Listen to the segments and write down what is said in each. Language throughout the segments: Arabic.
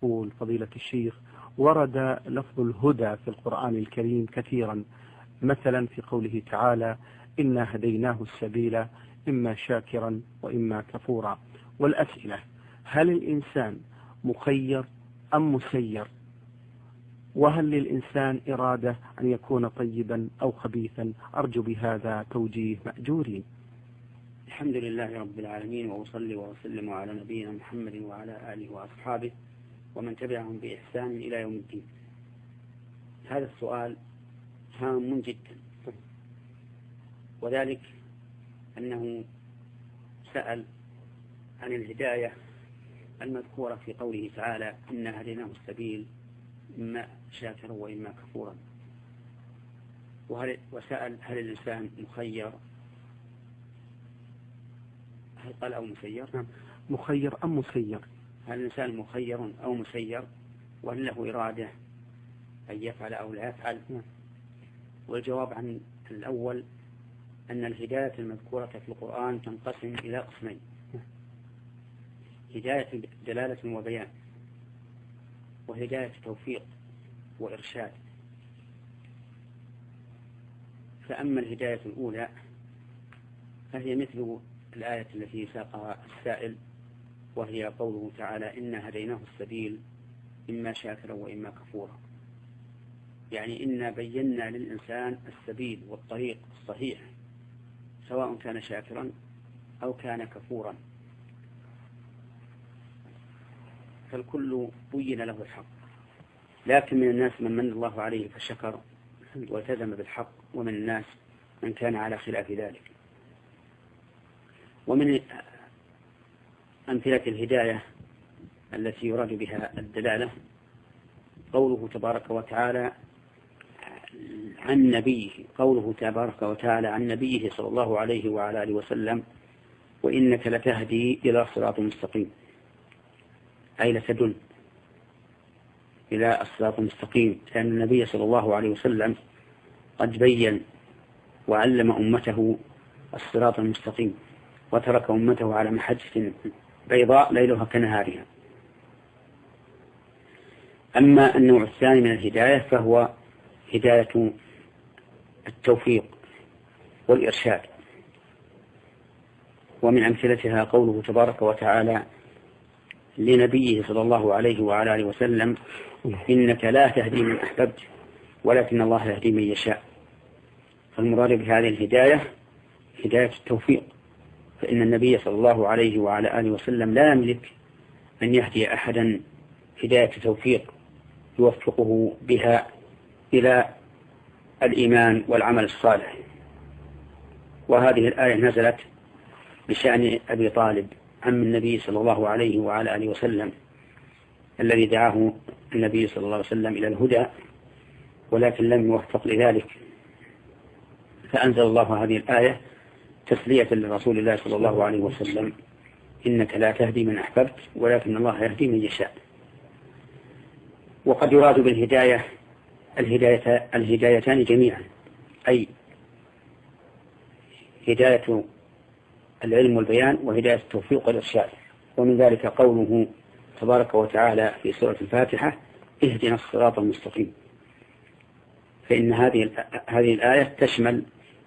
يقول فضيلة الشيخ: ورد لفظ الهدى في القرآن الكريم كثيرا، مثلا في قوله تعالى: إنا هديناه السبيل إما شاكرا وإما كفورا. والأسئلة: هل الإنسان مخير أم مسير؟ وهل للإنسان إرادة أن يكون طيبا أو خبيثا؟ أرجو بهذا توجيه مأجورين. الحمد لله رب العالمين، وأصلي وأسلم على نبينا محمد وعلى آله وأصحابه ومن تبعهم بإحسان إلى يوم الدين. هذا السؤال هام جدا، وذلك أنه سأل عن الهداية المذكورة في قوله تعالى: إنا هديناه السبيل إما شاكرا وإما كفورا. وسأل: هل الإنسان مخير؟ هل قال أو مسير؟ مخير أم مسير؟ هل الإنسان مخير أو مسير؟ وهل له إرادة أن يفعل أو لا يفعل؟ والجواب عن الأول أن الهداية المذكورة في القرآن تنقسم إلى قسمين: هداية دلالة وبيان، وهداية توفيق وإرشاد. فأما الهداية الأولى فهي مثل الآية التي ساقها السائل، وهي قوله تعالى: إنا هديناه السبيل إما شاكرا وإما كفورا. يعني إنا بينا للإنسان السبيل والطريق الصحيح، سواء كان شاكرا أو كان كفورا، فالكل بين له الحق. لكن من الناس من الله عليه فشكر والتزم بالحق، ومن الناس من كان على خلاف ذلك. ومن أمثلة الهداية التي يراد بها الدلالة قوله تبارك وتعالى عن نبيه، صلى الله عليه وعلى آله وسلم: وإنك لتهدي إلى صراط مستقيم، أي لتدل إلى الصراط المستقيم، لأن النبي صلى الله عليه وسلم قد بين وعلم أمته الصراط المستقيم، وترك أمته على محجة بيضاء ليلها كنهارها. أما النوع الثاني من الهداية فهو هداية التوفيق والإرشاد، ومن أمثلتها قوله تبارك وتعالى لنبيه صلى الله عليه وعلى آله وسلم: إنك لا تهدي من أحببت ولكن الله يهدي من يشاء. فالمراد بهذه الهداية هداية التوفيق، فإن النبي صلى الله عليه وعلى آله وسلم لا يملك أن يهدي أحدا هداية توفيق يوفقه بها إلى الإيمان والعمل الصالح. وهذه الآية نزلت بشأن أبي طالب عم النبي صلى الله عليه وعلى آله وسلم، الذي دعاه النبي صلى الله عليه وسلم إلى الهدى ولكن لم يوفق لذلك، فأنزل الله هذه الآية تسلية لرسول الله صلى الله عليه وسلم: إنك لا تهدي من أحببت ولكن الله يهدي من يشاء. وقد يراد بالهداية الهدايتان جميعا، أي هداية العلم والبيان وهداية التوفيق والإرشاد. ومن ذلك قوله تبارك وتعالى في سورة الفاتحة: اهدنا الصراط المستقيم. فإن هذه الآية تشمل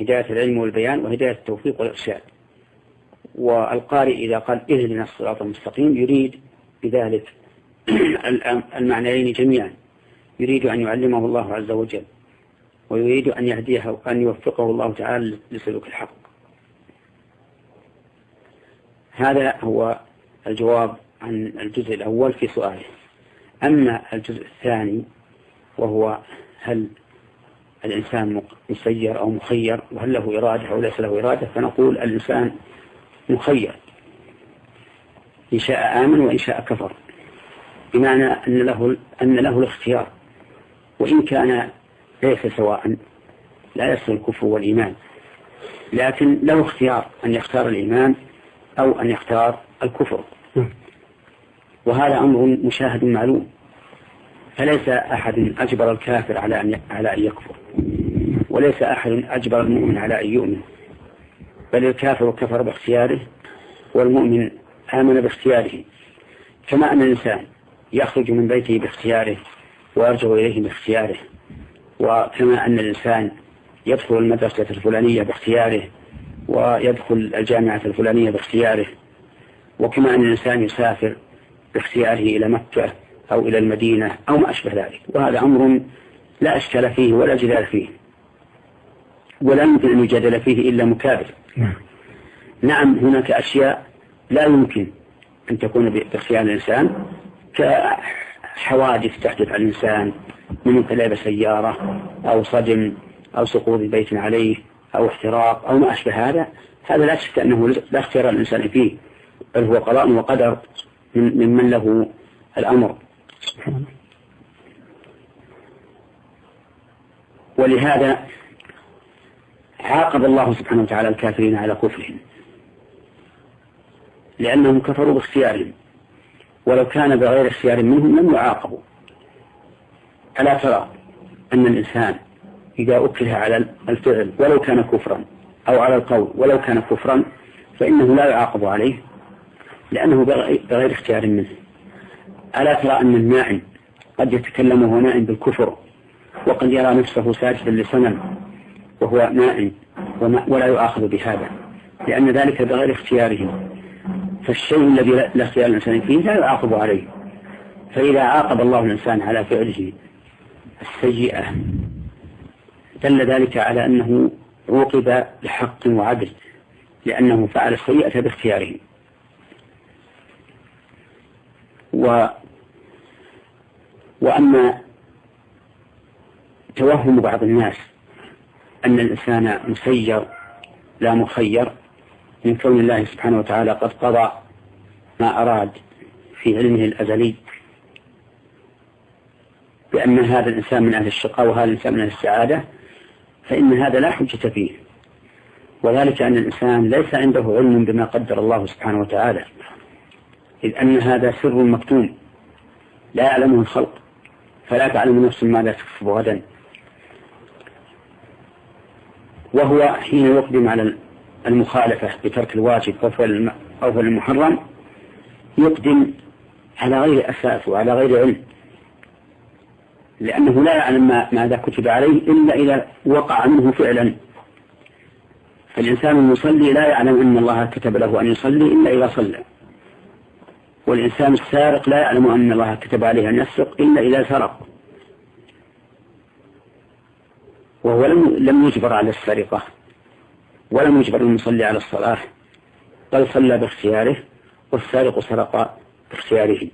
هداية العلم والبيان وهداية التوفيق والإرشاد. والقارئ إذا قال اهدنا الصراط المستقيم يريد بذلك المعنيين جميعا، يريد أن يعلمه الله عز وجل، ويريد أن يهديه أن يوفقه الله تعالى لسلوك الحق. هذا هو الجواب عن الجزء الأول في سؤاله. أما الجزء الثاني وهو هل الإنسان مسير أو مخير، وهل له إرادة أو ليس له إرادة، فنقول الإنسان مخير، إن شاء آمن وإن شاء كفر، بمعنى أن له الاختيار، وإن كان ليس سواء لا يصل الكفر والإيمان، لكن له اختيار أن يختار الإيمان أو أن يختار الكفر، وهذا أمر مشاهد معلوم. فليس أحد أجبر الكافر على أن يكفر، وليس أحد أجبر المؤمن على أن يؤمن، بل الكافر كفر باختياره والمؤمن آمن باختياره. كما أن الإنسان يخرج من بيته باختياره ويرجع إليه باختياره، وكما أن الإنسان يدخل المدرسة الفلانية باختياره ويدخل الجامعة الفلانية باختياره، وكما أن الإنسان يسافر باختياره إلى مكة أو إلى المدينة أو ما أشبه ذلك. وهذا أمر لا أشكال فيه ولا جدال فيه، ولا يمكن أن يجادل فيه إلا مكابر. نعم هناك أشياء لا يمكن أن تكون باختيار الإنسان، كحوادث تحدث على الإنسان من انقلاب سيارة أو صدم أو سقوط بيت عليه أو احتراق أو ما أشبه هذا لا شك أنه لا اختيار الإنسان فيه، بل هو قضاء وقدر ممن له الأمر. ولهذا عاقب الله سبحانه وتعالى الكافرين على كفرهم، لأنهم كفروا باختيارهم، ولو كان بغير اختيار منهم لم يعاقبوا. ألا ترى أن الإنسان إذا أكره على الفعل ولو كان كفرا أو على القول ولو كان كفرا فإنه لا يعاقب عليه لأنه بغير اختيار منه. ألا ترى أن النائم قد يتكلم وهو نائم بالكفر، وقد يرى نفسه ساجدا لصنم وهو نائم ولا يؤاخذ بهذا، لأن ذلك بغير اختيارهم. فالشيء الذي لا اختيار الإنسان فيه لا يعاقب عليه. فإذا عاقب الله الإنسان على فعله السيئة دل ذلك على أنه عوقب بحق وعدل، لأنه فعل السيئة باختياره. وأما توهم بعض الناس أن الإنسان مسير لا مخير من كون الله سبحانه وتعالى قد قضى ما أراد في علمه الأزلي بأن هذا الإنسان من أهل الشقاء وهذا الإنسان من أهل السعادة، فإن هذا لا حجة فيه، وذلك أن الإنسان ليس عنده علم بما قدر الله سبحانه وتعالى، إذ أن هذا سر مكتوم لا يعلمه الخلق، فلا تعلم نفس ماذا تكسب غدا. وهو حين يقدم على المخالفة بترك الواجب أو فعل المحرم يقدم على غير أساس وعلى غير علم، لأنه لا يعلم ماذا كتب عليه إلا إذا وقع منه فعلا. فالإنسان المصلي لا يعلم أن الله كتب له أن يصلي إلا إذا صلى، والإنسان السارق لا يعلم أن الله كتب عليه أن يسرق إلا إذا سرق، وهو لم يجبر على السرقة ولم يجبر المصلي على الصلاة، بل صلى باختياره، والسارق سرق باختياره.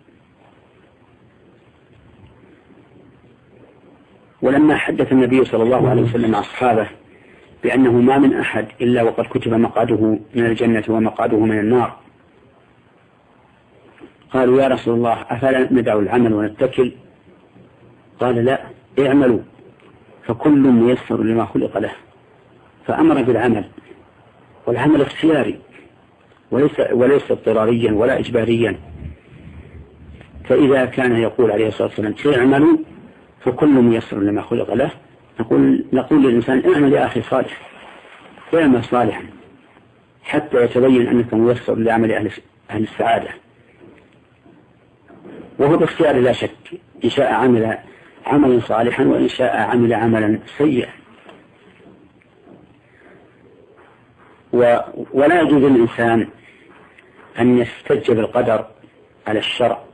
ولما حدث النبي صلى الله عليه وسلم أصحابه بأنه ما من أحد إلا وقد كتب مقعده من الجنة ومقعده من النار، قالوا يا رسول الله أفلا ندع العمل ونتكل؟ قال لا، اعملوا فكل ميسر لما خلق له، فأمر بالعمل، والعمل اختياري وليس اضطراريا ولا إجباريا. فإذا كان يقول عليه الصلاة والسلام اعملوا فكل ميسر لما خلق له، نقول للإنسان اعمل يا أخي صالح، اعمل صالحا حتى يتبين أنك ميسر لعمل أهل السعادة، وهو باختيار لا شك، إن شاء عمل عملا صالحا وإن شاء عمل عملا سيئا. ولا يجوز للإنسان أن يستج بالقدر على الشرع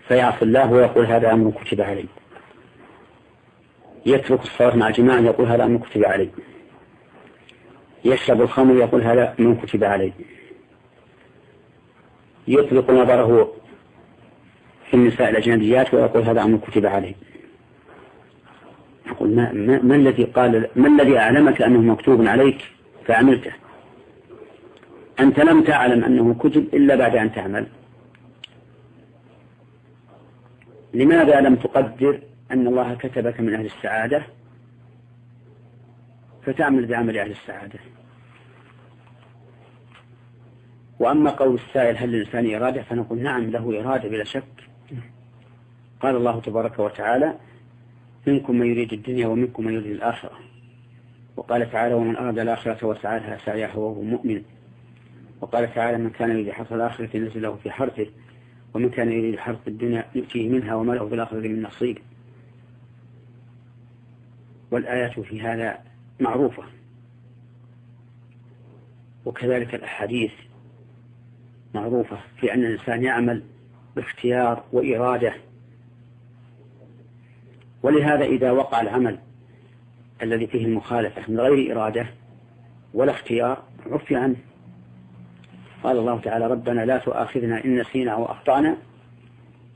فيعصي الله ويقول هذا أمر كتب علي، يترك الصلاة مع الجماعة يقول هذا أمر كتب علي، يشرب الخمر يقول هذا أمر كتب علي، يطلق نظره في النساء الأجنبيات ويقول هذا أمر كتب عليه. يقول ما الذي أعلمك أنه مكتوب عليك فعملته؟ أنت لم تعلم أنه كتب إلا بعد أن تعمل. لماذا لم تقدر أن الله كتبك من أهل السعادة فتعمل بعمل أهل السعادة؟ وأما قول السائل هل للإنسان إرادة، فنقول نعم له إرادة بلا شك. قال الله تبارك وتعالى منكم من يريد الدنيا ومنكم من يريد الآخرة، وقال تعالى ومن أراد الآخرة وسعى لها سعيها وهو مؤمن، وقال تعالى من كان يريد حرث الآخرة نزل له في حرثه ومن كان يريد حرث الدنيا نؤتيه منها وما له في الآخرة من نصيب. والآيات في هذا معروفة، وكذلك الأحاديث معروفة في أن الإنسان يعمل باختيار وإرادة. ولهذا إذا وقع العمل الذي فيه المخالفة من غير إرادة ولا اختيار عفي عنه. قال الله تعالى: ربنا لا تؤاخذنا إن نسينا أو أخطأنا،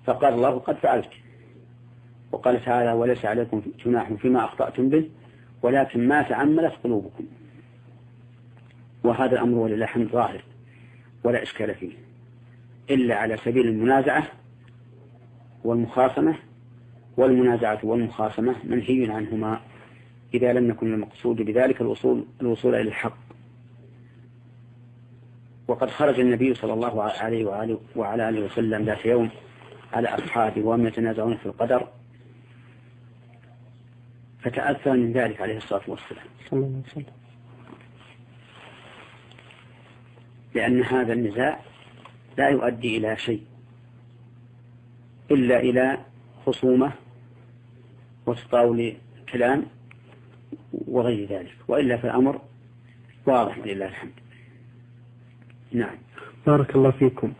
فقال الله: قد فعلت. وقال تعالى: وليس عليكم جناح فيما أخطأتم به ولكن ما تعملت قلوبكم. وهذا الأمر ولله الحمد ظاهر ولا إشكال فيه، إلا على سبيل المنازعة والمخاصمة. والمنازعة والمخاصمة منهي عنهما إذا لم يكن المقصود بذلك الوصول إلى الحق. وقد خرج النبي صلى الله عليه وعلى آله وسلم ذات يوم على أصحابه وهم يتنازعون في القدر، فتأثر من ذلك عليه الصلاة والسلام، لأن هذا النزاع لا يؤدي إلى شيء إلا إلى خصومة وتطاول كلام وغير ذلك، وإلا فالأمر واضح ولله الحمد. نعم. بارك الله فيكم.